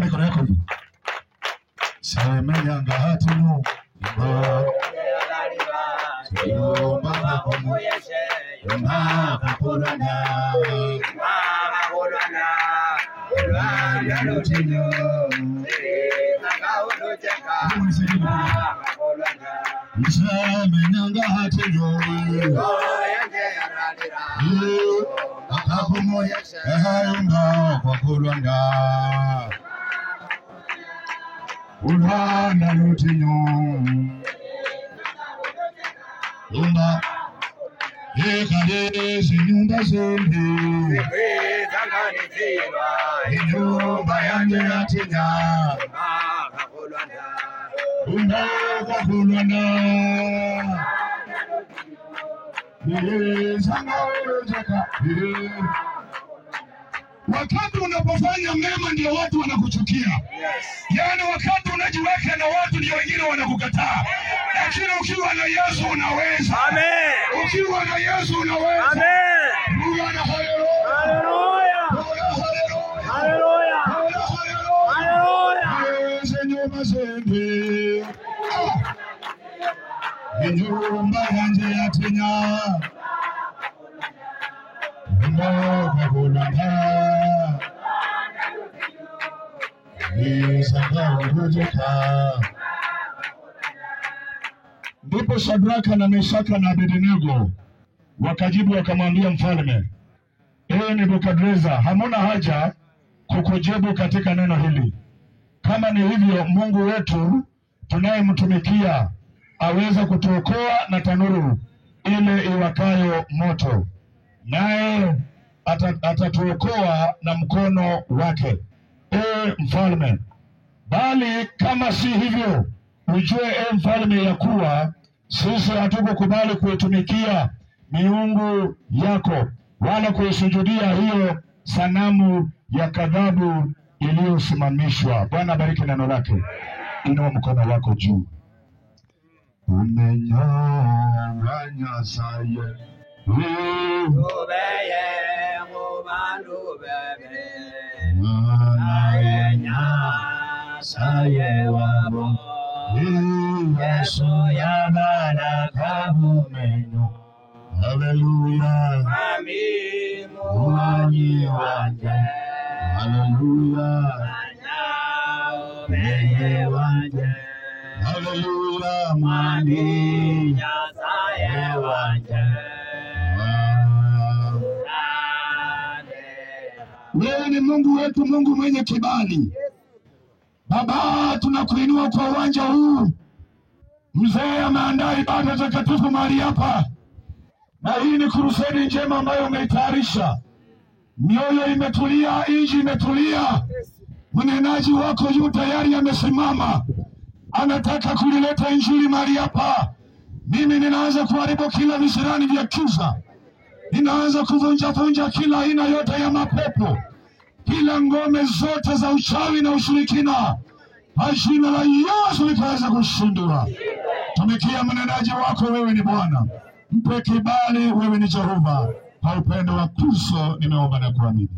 Weka mikono yako hivi. Semenya ngahatuno. Yomba kumuyeshe. Yomba kakulana. Ulwana lutinyo. Semenya ngahatuno. Akakumuyeshe. Yomba kakulana. Ulwana lutinyo. Yomba Ekadezi nyumba zembe Nyumba yange yatinya Umba kakulwana Wakati unapofanya mema ndio watu wanakuchukia. Yaani wakati unajiweka na watu ndio wengine wanakukataa. Lakini ukiwa na Yesu unaweza. Amen. Ukiwa na Yesu unaweza. Amen. Bwana haleluya. Haleluya. Haleluya. Haleluya. Haleluya. Nyumba zembe. Nyumba yange yatinya. Umba kakulana. Ndipo Shadraka na Meshaka na Abednego wakajibu wakamwambia mfalme, ewe Nebukadreza, hamuna haja kukujibu katika neno hili. Kama ni hivyo, Mungu wetu tunayemtumikia aweza kutuokoa na tanuru ile iwakayo moto, naye atatuokoa na mkono wake, ewe mfalme. Bali kama si hivyo, ujue mfalme, ya kuwa sisi hatukukubali kuitumikia miungu yako wala kuisujudia hiyo sanamu ya kadhabu iliyosimamishwa. Bwana bariki neno lake. Inua mkono wako juu. Umenyang'anya saye ubeye mubandu bebe saye wabo Yesu yabana kabumenyo. Haleluya. Amin. Mwanyi wanje. Haleluya. Beye wanje. Haleluya. Mani saye wanje. Wewe ni Mungu wetu, Mungu mwenye kibali. Baba, tunakuinua kwa uwanja huu. Mzee ameandaa ibada takatifu mahali hapa, na hii ni kuruseni njema ambayo umeitayarisha. Mioyo imetulia, inji imetulia. Mnenaji wako yu tayari amesimama, anataka kulileta injili mahali hapa. Mimi ninaanza kuharibu kila visirani vya kiza. Ninaanza kuvunja kila aina yote ya mapepo, kila ngome zote za uchawi na ushirikina. Kwa jina la Yesu likaweza kushindwa. Tumikia mnenaji wako, wewe ni Bwana. Mpe kibali, wewe ni Jehova. Kwa upendo wa Kristo nimeomba na kuamini.